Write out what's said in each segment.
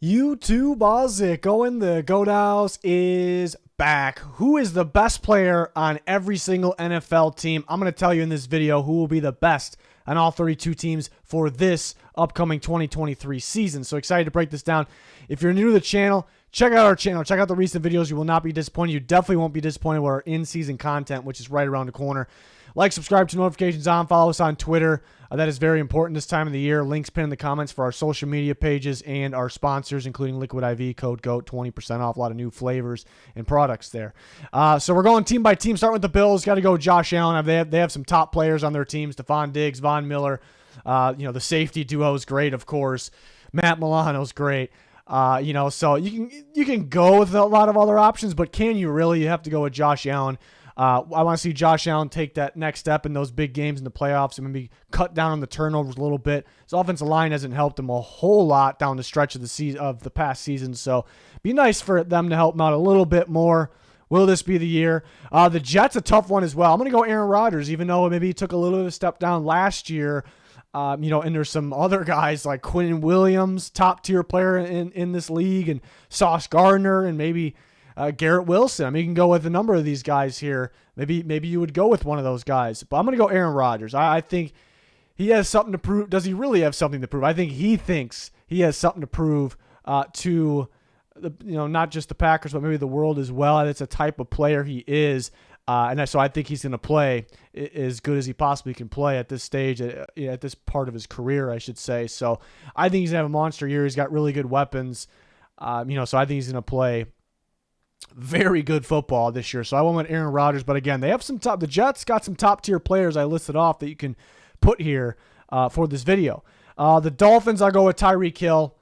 YouTube, how's it going? The Goat House is back. Who is the best player on every single NFL team? I'm going to tell you in this video who will be the best on all 32 teams for this upcoming 2023 season. So excited to break this down. If you're new to the channel, check out our channel. Check out the recent videos. You will not be disappointed. You definitely won't be disappointed with our in-season content, which is right around the corner. Like, subscribe to notifications on. Follow us on Twitter. That is very important this time of the year. Links pinned in the comments for our social media pages and our sponsors, including Liquid IV, code GOAT, 20% off. A lot of new flavors and products there. So we're going team by team. Starting with the Bills. Got to go Josh Allen. They have some top players on their teams. Stephon Diggs, Von Miller. The safety duo is great, of course. Matt Milano's great. So you can go with a lot of other options, but can you really? You have to go with Josh Allen. I want to see Josh Allen take that next step in those big games in the playoffs and maybe cut down on the turnovers a little bit. His offensive line hasn't helped him a whole lot down the stretch of the past season, so be nice for them to help him out a little bit more. Will this be the year? The Jets, a tough one as well. I'm going to go Aaron Rodgers, even though maybe he took a little bit of a step down last year. And there's some other guys like Quinn Williams, top-tier player in this league, and Sauce Gardner, and maybe Garrett Wilson. I mean, you can go with a number of these guys here. Maybe you would go with one of those guys. But I'm going to go Aaron Rodgers. I think he has something to prove. Does he really have something to prove? I think he thinks he has something to prove to not just the Packers, but maybe the world as well. And it's a type of player he is. So I think he's going to play as good as he possibly can play at this stage, at this part of his career, I should say. So I think he's going to have a monster year. He's got really good weapons. So I think he's going to play very good football this year. So I went with Aaron Rodgers. But again, they have the Jets got some top-tier players I listed off that you can put here for this video. The Dolphins, I'll go with TYREEK Hill.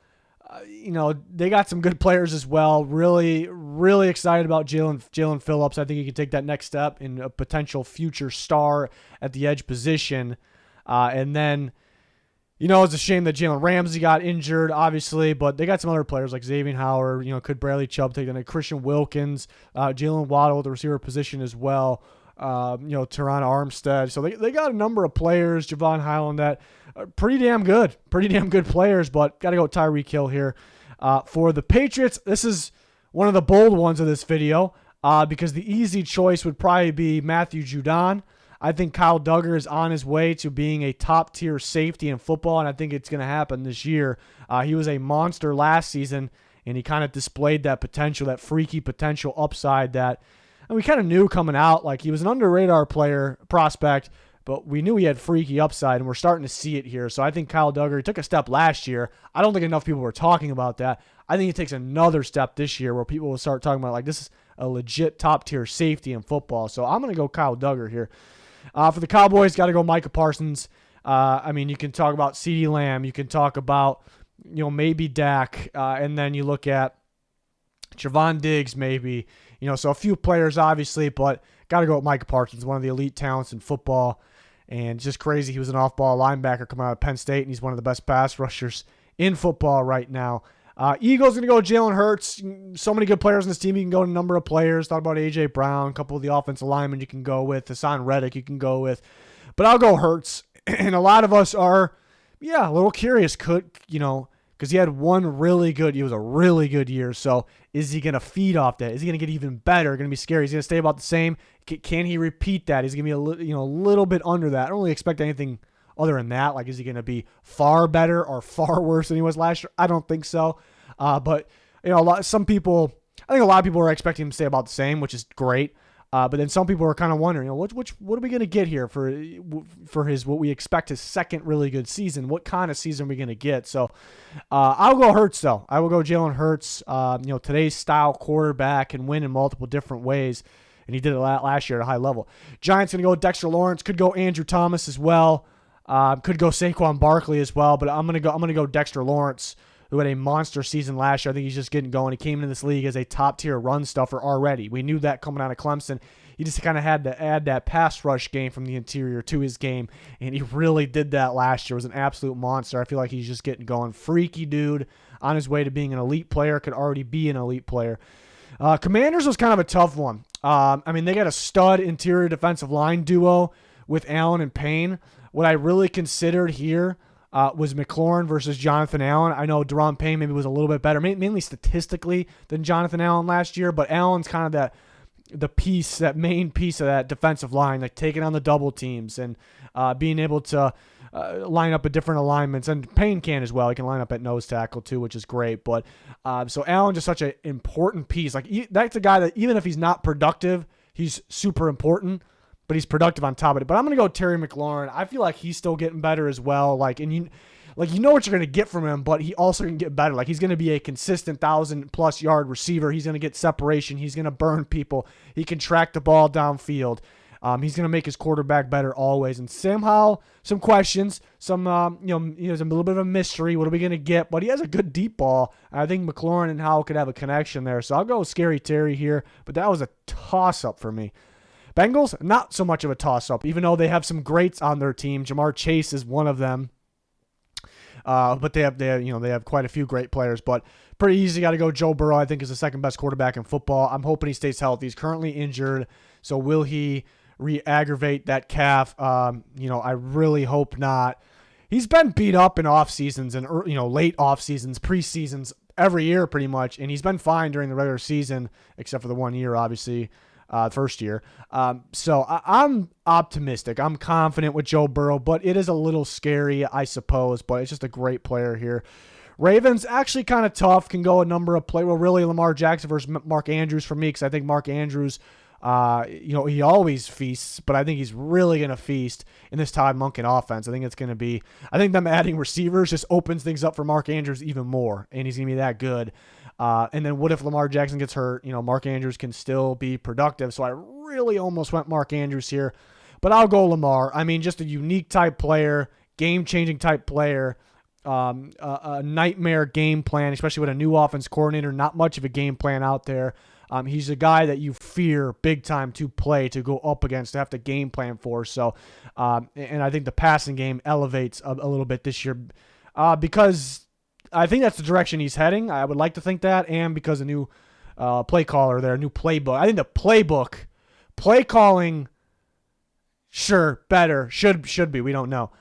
They got some good players as well. Really, really excited about Jalen Phillips. I think he can take that next step in a potential future star at the edge position. And then, it's a shame that Jalen Ramsey got injured, obviously, but they got some other players like Xavier Howard. Could Bradley Chubb take that? Christian Wilkins, Jalen Waddle at the receiver position as well. Teron Armstead. So they got a number of players, Javon Highland, that are pretty damn good players, but got to go with TYREEK Hill here. For the Patriots, this is one of the bold ones of this video because the easy choice would probably be Matthew Judon. I think Kyle Duggar is on his way to being a top-tier safety in football, and I think it's going to happen this year. He was a monster last season, and he kind of displayed that potential, that freaky potential upside that we kind of knew coming out. Like, he was an under-radar prospect, but we knew he had freaky upside, and we're starting to see it here. So I think Kyle Duggar, he took a step last year. I don't think enough people were talking about that. I think he takes another step this year where people will start talking about, like, this is a legit top-tier safety in football. So I'm going to go Kyle Duggar here. For the Cowboys, got to go MICAH Parsons. You can talk about CeeDee Lamb. You can talk about, maybe Dak. And then you look at Trevon Diggs maybe. So a few players, obviously, but got to go with MICAH Parsons, one of the elite talents in football. And just crazy. He was an off-ball linebacker coming out of Penn State, and he's one of the best pass rushers in football right now. Eagles going to go with Jalen Hurts. So many good players in this team. You can go to a number of players. Thought about A.J. Brown, a couple of the offensive linemen you can go with. Hassan Reddick you can go with. But I'll go Hurts. And a lot of us are, a little curious. Because he had he was a really good year. So is he going to feed off that? Is he going to get even better? Going to be scary? Is he going to stay about the same? Can he repeat that? Is he going to be a little bit under that? I don't really expect anything other than that. Like, is he going to be far better or far worse than he was last year? I don't think so. But I think a lot of people are expecting him to stay about the same, which is great. But then some people are kind of wondering, what are we going to get here for what we expect his second really good season? What kind of season are we going to get? So I'll go Hurts though. I will go Jalen Hurts. Today's style quarterback can win in multiple different ways, and he did it last year at a high level. Giants going to go with Dexter Lawrence. Could go Andrew Thomas as well. Could go Saquon Barkley as well. But I'm gonna go Dexter Lawrence, who had a monster season last year. I think he's just getting going. He came into this league as a top-tier run stuffer already. We knew that coming out of Clemson. He just kind of had to add that pass rush game from the interior to his game, and he really did that last year. It was an absolute monster. I feel like he's just getting going. Freaky dude on his way to being an elite player, could already be an elite player. Commanders was kind of a tough one. They got a stud interior defensive line duo with Allen and Payne. What I really considered here was McLaurin versus Jonathan Allen. I know Deron Payne maybe was a little bit better, mainly statistically, than Jonathan Allen last year, but Allen's kind of that main piece of that defensive line, like taking on the double teams and being able to line up at different alignments. And Payne can as well. He can line up at nose tackle too, which is great. But so Allen just such an important piece. Like that's a guy that even if he's not productive, he's super important, but he's productive on top of it. But I'm going to go Terry McLaurin. I feel like he's still getting better as well. Like you know what you're going to get from him, but he also can get better. Like he's going to be a consistent 1,000+ yard receiver. He's going to get separation. He's going to burn people. He can track the ball downfield. He's going to make his quarterback better always. And somehow, some questions, some there's a little bit of a mystery. What are we going to get? But he has a good deep ball. I think McLaurin and Howell could have a connection there. So I'll go with Scary Terry here. But that was a toss-up for me. Bengals, not so much of a toss-up, even though they have some greats on their team. Jamar Chase is one of them. But they have quite a few great players. But pretty easy. Got to go Joe Burrow. I think is the second best quarterback in football. I'm hoping he stays healthy. He's currently injured. So will he re-aggravate that calf? I really hope not. He's been beat up in off seasons and late off seasons, preseasons every year pretty much, and he's been fine during the regular season except for the 1 year, obviously. First year. So I'm optimistic. I'm confident with Joe Burrow, but it is a little scary, I suppose, but it's just a great player here. Ravens, actually kind of tough, can go a number of play. Well, really Lamar Jackson versus Mark Andrews for me, because I think Mark Andrews, he always feasts, but I think he's really going to feast in this Todd Monken offense. I think them adding receivers just opens things up for Mark Andrews even more, and he's going to be that good. And then what if Lamar Jackson gets hurt? Mark Andrews can still be productive. So I really almost went Mark Andrews here, but I'll go Lamar. I mean, just a unique type player, game-changing type player, a nightmare game plan, especially with a new offense coordinator, not much of a game plan out there. He's a guy that you fear big time to play, to go up against, to have to game plan for. So, and I think the passing game elevates a little bit this year because I think that's the direction he's heading. I would like to think that, and because a new play caller there, a new playbook. I think the play calling, sure, better, should be. We don't know.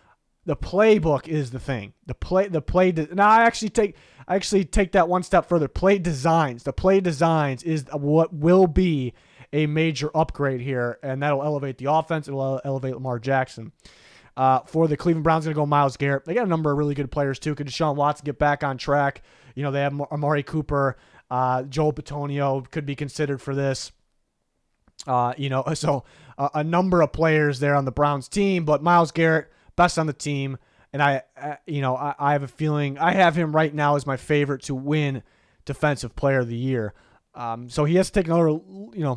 The playbook is the thing. Now I actually take that one step further. Play designs. The play designs is what will be a major upgrade here, and that'll elevate the offense. It'll elevate Lamar Jackson. For the Cleveland Browns, going to go Myles Garrett. They got a number of really good players, too. Could Deshaun Watson get back on track? They have Amari Cooper. Joel Bitonio could be considered for this. So a number of players there on the Browns team. But Myles Garrett, best on the team. And I have a feeling I have him right now as my favorite to win Defensive Player of the Year. So he has to take another,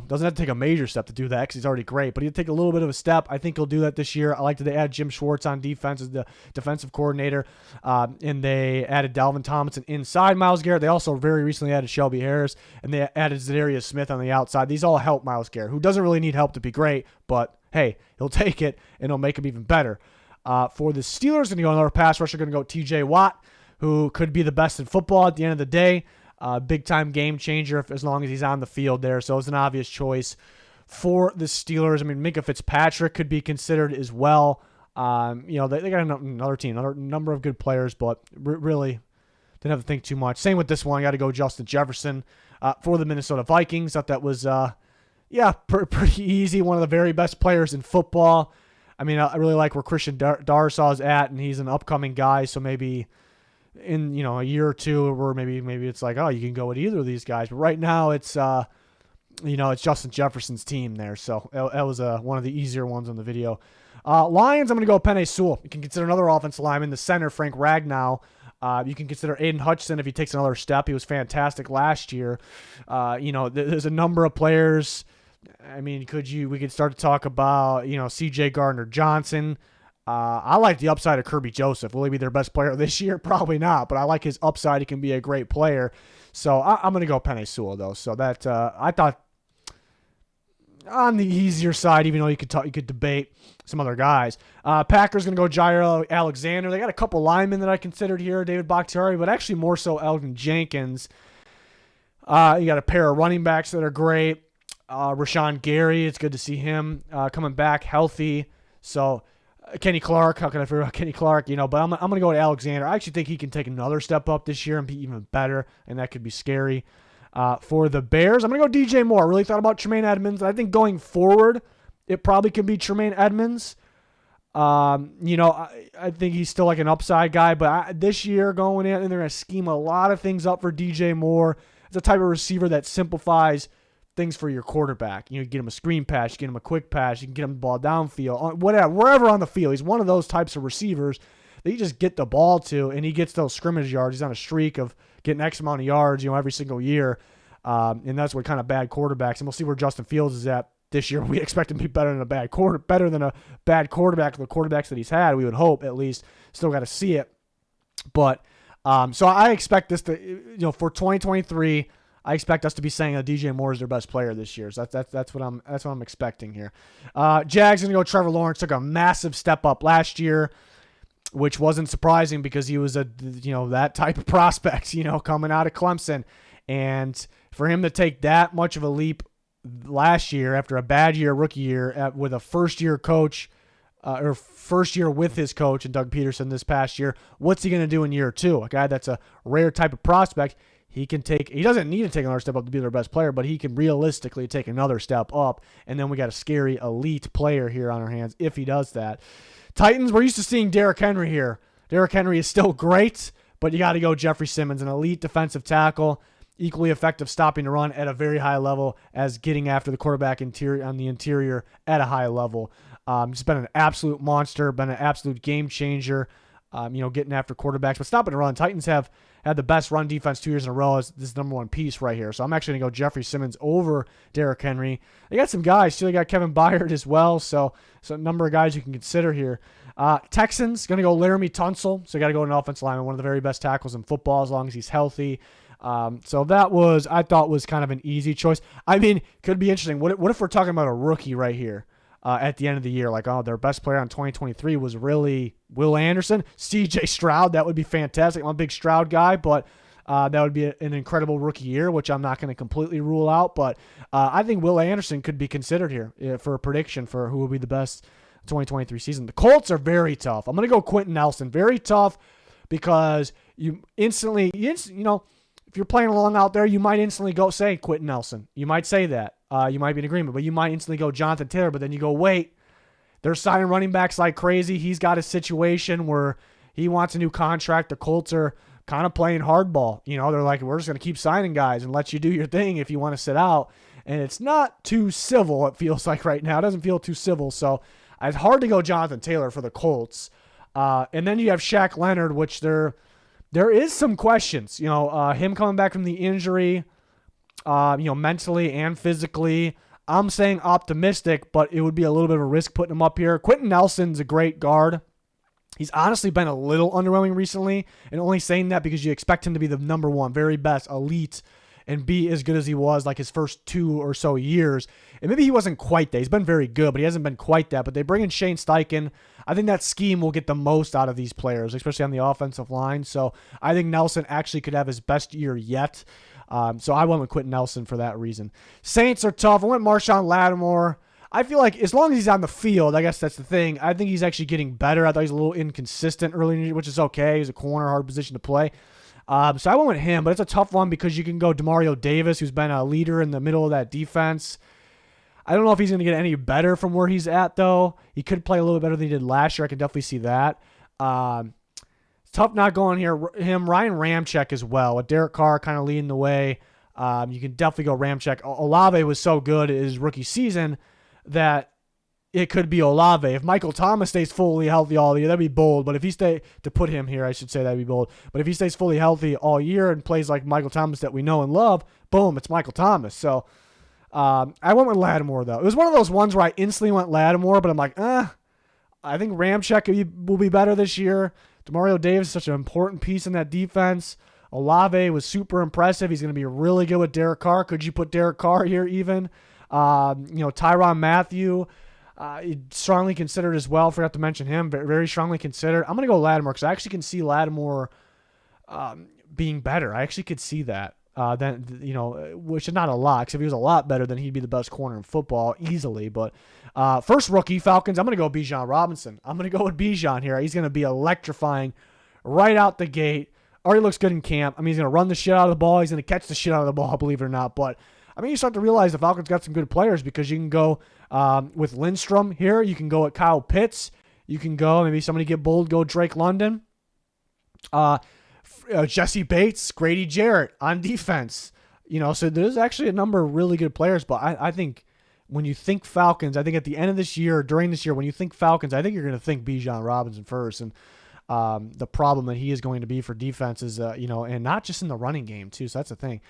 doesn't have to take a major step to do that because he's already great, but he'll take a little bit of a step. I think he'll do that this year. I like that they add Jim Schwartz on defense as the defensive coordinator, and they added Dalvin Tomlinson inside Myles Garrett. They also very recently added Shelby Harris, and they added Zadarius Smith on the outside. These all help Myles Garrett, who doesn't really need help to be great, but hey, he'll take it, and it'll make him even better. For the Steelers, going to go another pass rusher, going to go TJ Watt, who could be the best in football at the end of the day. Big-time game changer as long as he's on the field there. So it's an obvious choice for the Steelers. I mean, MICAH Fitzpatrick could be considered as well. They got another team, another number of good players, but really didn't have to think too much. Same with this one. I got to go Justin Jefferson for the Minnesota Vikings. Thought that was, pretty easy. One of the very best players in football. I mean, I really like where Christian Darrisaw is at, and he's an upcoming guy, so maybe in a year or two where maybe it's like, oh, you can go with either of these guys, but right now it's it's Justin Jefferson's team there, so that was one of the easier ones on the video. Lions, I'm going to go Penei Sewell. You can consider another offensive lineman, the center Frank Ragnow. You can consider Aiden Hutchinson if he takes another step. He was fantastic last year. There's a number of players. I mean, we could start to talk about C.J. Gardner-Johnson. I like the upside of Kirby Joseph. Will he be their best player this year? Probably not, but I like his upside. He can be a great player. So I'm going to go Penei Sewell, though. So that I thought on the easier side, even though you could debate some other guys. Packers going to go Jaire Alexander. They got a couple linemen that I considered here, David Bakhtiari, but actually more so Elgin Jenkins. You got a pair of running backs that are great. Rashawn Gary, it's good to see him coming back healthy. So Kenny Clark. How can I forget about Kenny Clark? But I'm going to go with Alexander. I actually think he can take another step up this year and be even better, and that could be scary. For the Bears, I'm going to go DJ Moore. I really thought about Tremaine Edmonds. I think going forward, it probably could be Tremaine Edmonds. I think he's still like an upside guy, but this year going in, and they're going to scheme a lot of things up for DJ Moore. It's a type of receiver that simplifies things for your quarterback. You get him a screen pass, you get him a quick pass, you can get him the ball downfield, whatever, wherever on the field. He's one of those types of receivers that you just get the ball to, and he gets those scrimmage yards. He's on a streak of getting X amount of yards, every single year, and that's what kind of bad quarterbacks. And we'll see where Justin Fields is at this year. We expect him to be better than a bad quarterback. The quarterbacks that he's had, we would hope at least. Still got to see it, but so I expect this to, for 2023. I expect us to be saying that DJ Moore is their best player this year. So that's what I'm expecting here. Jags gonna go Trevor Lawrence. Took a massive step up last year, which wasn't surprising because he was that type of prospect, coming out of Clemson, and for him to take that much of a leap last year after a bad year, rookie year, with a first year coach. Or first year with his coach and Doug Peterson this past year. What's he going to do in year two? A guy that's a rare type of prospect. He doesn't need to take another step up to be their best player, but he can realistically take another step up. And then we got a scary elite player here on our hands if he does that. Titans, we're used to seeing Derrick Henry here. Derrick Henry is still great, but you got to go Jeffrey Simmons, an elite defensive tackle, equally effective stopping the run at a very high level as getting after the quarterback on the interior at a high level. He's been an absolute monster, been an absolute game changer, getting after quarterbacks. But stopping the run, Titans have had the best run defense 2 years in a row as this number one piece right here. So I'm actually going to go Jeffrey Simmons over Derrick Henry. They got some guys, too. They got Kevin Byard as well, so a number of guys you can consider here. Texans, going to go LAREMY TUNSIL. So you got to go an offensive lineman, one of the very best tackles in football as long as he's healthy. So that I thought was kind of an easy choice. I mean, could be interesting. What if we're talking about a rookie right here? At the end of the year, their best player on 2023 was really Will Anderson, CJ Stroud. That would be fantastic. I'm a big Stroud guy, but that would be an incredible rookie year, which I'm not going to completely rule out. But I think Will Anderson could be considered here for a prediction for who will be the best 2023 season. The Colts are very tough. I'm going to go Quenton Nelson. Very tough because you instantly, if you're playing along out there, you might instantly go say Quenton Nelson. You might say that. You might be in agreement, but you might instantly go Jonathan Taylor, but then you go, wait, they're signing running backs like crazy. He's got a situation where he wants a new contract. The Colts are kind of playing hardball. They're like, we're just going to keep signing guys and let you do your thing if you want to sit out. And it's not too civil, it feels like right now. It doesn't feel too civil. So it's hard to go Jonathan Taylor for the Colts. And then you have Shaq Leonard, which there is some questions. Him coming back from the injury, mentally and physically. I'm saying optimistic, but it would be a little bit of a risk putting him up here. Quenton Nelson's a great guard. He's honestly been a little underwhelming recently, and only saying that because you expect him to be the number one, very best, elite, and be as good as he was like his first 2 or so years. And maybe he wasn't quite that. He's been very good, but he hasn't been quite that. But they bring in Shane Steichen. I think that scheme will get the most out of these players, especially on the offensive line. So I think Nelson actually could have his best year yet. So I went with Quenton Nelson for that reason. Saints are tough. I went Marshawn Lattimore. I feel like as long as he's on the field, I guess that's the thing. I think he's actually getting better. I thought he was a little inconsistent early in the year, which is okay. He's a corner, hard position to play. So I went with him, but it's a tough one because you can go Demario Davis, who's been a leader in the middle of that defense. I don't know if he's going to get any better from where he's at, though. He could play a little bit better than he did last year. I can definitely see that. Tough not going here. Ryan Ramczyk as well, with Derek Carr kind of leading the way. You can definitely go Ramczyk. Olave was so good in his rookie season that it could be Olave. If Michael Thomas stays fully healthy all year, that'd be bold. But if he to put him here, I should say that'd be bold. But if he stays fully healthy all year and plays like Michael Thomas that we know and love, boom, it's Michael Thomas. So I went with Lattimore, though. It was one of those ones where I instantly went Lattimore, but I'm like, I think Ramczyk will be better this year. Demario Davis is such an important piece in that defense. Olave was super impressive. He's going to be really good with Derek Carr. Could you put Derek Carr here even? Tyrann Mathieu, strongly considered as well. Forgot to mention him. Very, very strongly considered. I'm going to go Lattimore because I actually can see Lattimore being better. I actually could see that. then which is not a lot. Because if he was a lot better, then he'd be the best corner in football easily. But first rookie Falcons, I'm gonna go Bijan Robinson. I'm gonna go with Bijan here. He's gonna be electrifying right out the gate. Already looks good in camp. I mean, he's gonna run the shit out of the ball. He's gonna catch the shit out of the ball, believe it or not. But I mean, you start to realize the Falcons got some good players because you can go with Lindstrom here. You can go at Kyle Pitts. You can go, maybe somebody get bold, go Drake London. Jesse Bates, Grady Jarrett on defense. So there's actually a number of really good players. But I think when you think Falcons, I think at the end of this year, during this year, when you think Falcons, I think you're going to think Bijan Robinson first. And the problem that he is going to be for defense is, and not just in the running game, too. So that's the thing.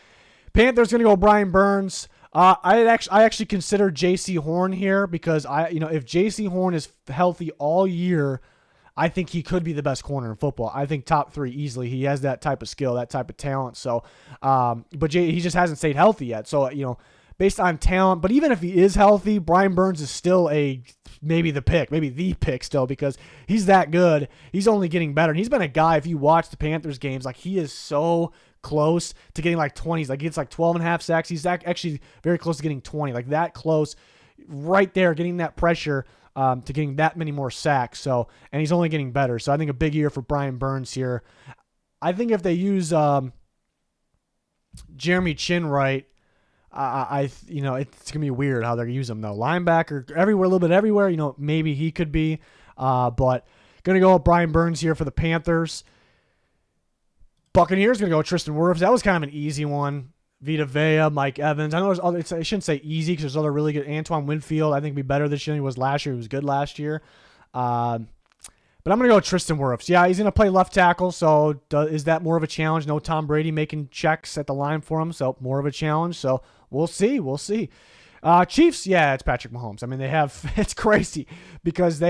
Panthers going to go Brian Burns. I actually consider J.C. Horn here because if J.C. Horn is healthy all year, I think he could be the best corner in football. I think top 3 easily. He has that type of skill, that type of talent. So, but he just hasn't stayed healthy yet. So, based on talent, but even if he is healthy, Brian Burns is still maybe the pick still because he's that good. He's only getting better. And he's been a guy, if you watch the Panthers games, like he is so close to getting like 20s. Like he gets like 12.5 sacks. He's actually very close to getting 20, like that close right there, getting that pressure to getting that many more sacks. So, and he's only getting better. So I think a big year for Brian Burns here. I think if they use Jeremy Chin right, it's gonna be weird how they're gonna use him though. Linebacker everywhere, a little bit everywhere. Maybe he could be, but gonna go with Brian Burns here for the Panthers. Buccaneers gonna go with Tristan Wirfs. That was kind of an easy one. Vita Vea, Mike Evans. I know there's other. I shouldn't say easy because there's other really good. Antoine Winfield, I think, be better this year than he was last year. He was good last year. But I'm going to go with Tristan Wirfs. Yeah, he's going to play left tackle, so is that more of a challenge? No Tom Brady making checks at the line for him, so more of a challenge. So we'll see. We'll see. Chiefs, yeah, it's Patrick Mahomes. I mean, it's crazy because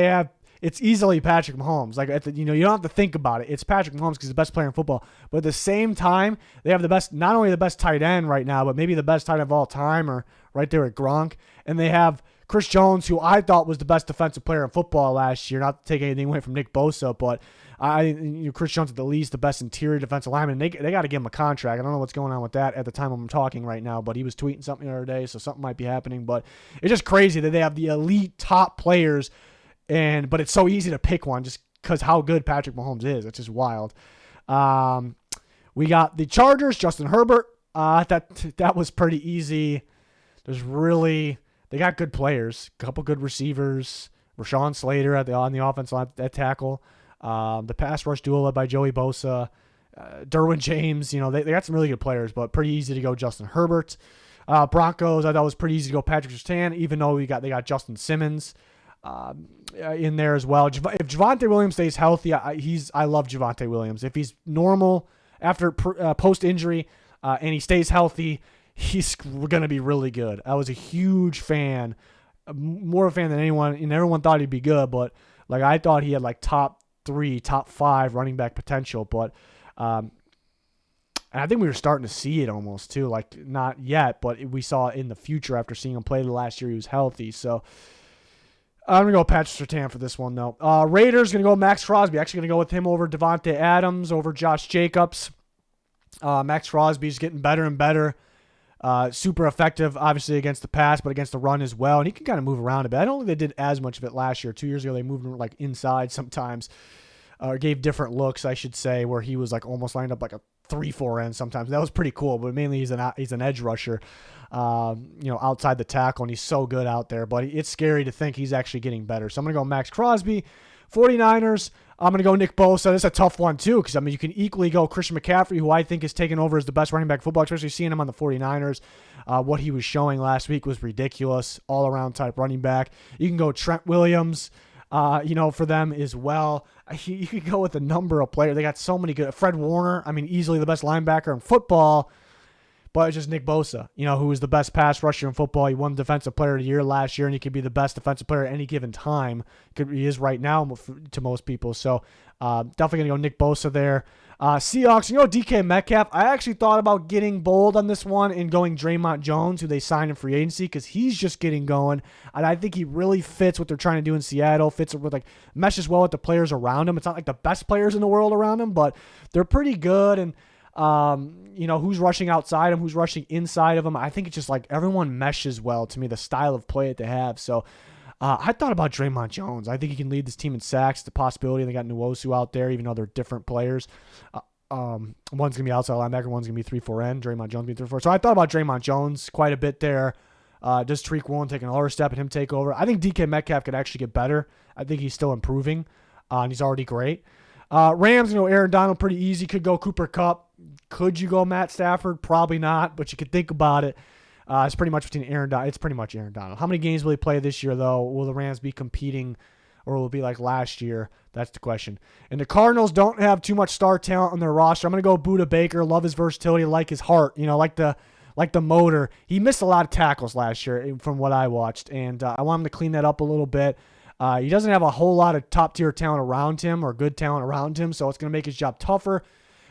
it's easily Patrick Mahomes. Like, you don't have to think about it. It's Patrick Mahomes because he's the best player in football. But at the same time, they have not only the best tight end right now, but maybe the best tight end of all time, or right there at Gronk. And they have Chris Jones, who I thought was the best defensive player in football last year. Not to take anything away from Nick Bosa, but Chris Jones at the least the best interior defensive lineman. They got to give him a contract. I don't know what's going on with that at the time I'm talking right now, but he was tweeting something the other day, so something might be happening. But it's just crazy that they have the elite top players. But it's so easy to pick one just because how good Patrick Mahomes is. It's just wild. We got the Chargers, Justin Herbert. That was pretty easy. They got good players, a couple good receivers. Rashawn Slater on the offense line at tackle. The pass rush duo led by Joey Bosa, Derwin James. They got some really good players, but pretty easy to go Justin Herbert. Broncos, I thought it was pretty easy to go Patrick Surtain, even though they got Justin Simmons in there as well. If Javonte Williams stays healthy, I love Javonte Williams. If he's normal after post injury and he stays healthy, he's going to be really good. I was a huge fan, more a fan than anyone, and everyone thought he'd be good, but like I thought he had like top 3, top 5 running back potential, but and I think we were starting to see it almost too, like not yet, but we saw it in the future after seeing him play the last year he was healthy. So I'm going to go Patrick Surtain for this one, though. Raiders going to go Maxx Crosby. Actually going to go with him over Devontae Adams, over Josh Jacobs. Maxx Crosby's getting better and better. Super effective, obviously, against the pass, but against the run as well. And he can kind of move around a bit. I don't think they did as much of it last year. 2 years ago, they moved him like inside sometimes, or gave different looks, I should say, where he was like almost lined up like a 3-4 end sometimes. That was pretty cool, but mainly he's an edge rusher, outside the tackle, and he's so good out there. But it's scary to think he's actually getting better. So I'm going to go Maxx Crosby. 49ers, I'm going to go Nick Bosa. This is a tough one, too, because, you can equally go Christian McCaffrey, who I think is taking over as the best running back in football, especially seeing him on the 49ers. What he was showing last week was ridiculous, all-around type running back. You can go Trent Williams, for them as well. You could go with a number of players. They got so many good. Fred Warner, easily the best linebacker in football, but it's just Nick Bosa, who is the best pass rusher in football. He won Defensive Player of the Year last year, and he could be the best defensive player at any given time. He is right now to most people. So definitely going to go Nick Bosa there. Seahawks, DK Metcalf. I actually thought about getting bold on this one and going Draymond Jones, who they signed in free agency, because he's just getting going. And I think he really fits what they're trying to do in Seattle, meshes well with the players around him. It's not like the best players in the world around him, but they're pretty good. And You know, who's rushing outside him, who's rushing inside of him. I think it's just like everyone meshes well to me, the style of play that they have. So I thought about Draymond Jones. I think he can lead this team in sacks. The possibility. They got Nwosu out there, even though they're different players. One's going to be outside linebacker, one's going to be 3-4 end. Draymond Jones being 3-4. So I thought about Draymond Jones quite a bit there. Does TYREEK Woolen take another step and him take over? I think DK Metcalf could actually get better. I think he's still improving, and he's already great. Rams, you know, Aaron Donald pretty easy. Could go Cooper Kupp. Could you go Matt Stafford? Probably not, but you could think about it. It's pretty much between Aaron Donald. It's pretty much Aaron Donald. How many games will he play this year, though? Will the Rams be competing, or will it be like last year? That's the question. And the Cardinals don't have too much star talent on their roster. I'm going to go BUDDA Baker. Love his versatility, like his heart, you know, like the motor. He missed a lot of tackles last year from what I watched, and I want him to clean that up a little bit. He doesn't have a whole lot of top-tier talent around him or good talent around him, so it's going to make his job tougher.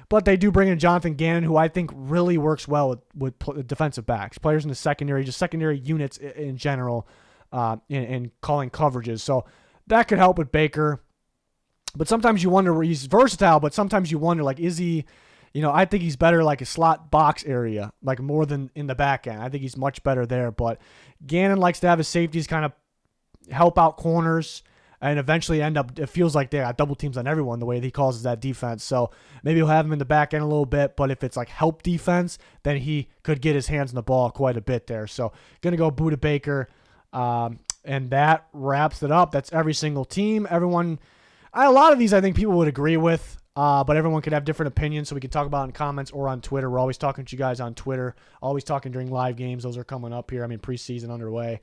But they do bring in Jonathan Gannon, who I think really works well with defensive backs, players in the secondary, just secondary units in general, and calling coverages. So that could help with Baker. But sometimes you wonder, he's versatile, but sometimes you wonder, like, is he, you know, I think he's better like a slot box area, like more than in the back end. I think he's much better there. But Gannon likes to have his safeties kind of help out corners and eventually end up, it feels like they got double teams on everyone the way he calls that defense. So maybe he'll have him in the back end a little bit, but if it's like help defense, then he could get his hands on the ball quite a bit there. So going to go BUDDA Baker, and that wraps it up. That's every single team. Everyone, a lot of these I think people would agree with, but everyone could have different opinions, so we can talk about it in comments or on Twitter. We're always talking to you guys on Twitter, always talking during live games. Those are coming up here. I mean, preseason underway.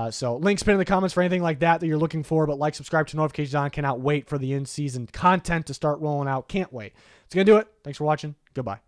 So links pinned in the comments for anything like that you're looking for, but like, subscribe to notifications on. Cannot wait for the in-season content to start rolling out. Can't wait. It's going to do it. Thanks for watching. Goodbye.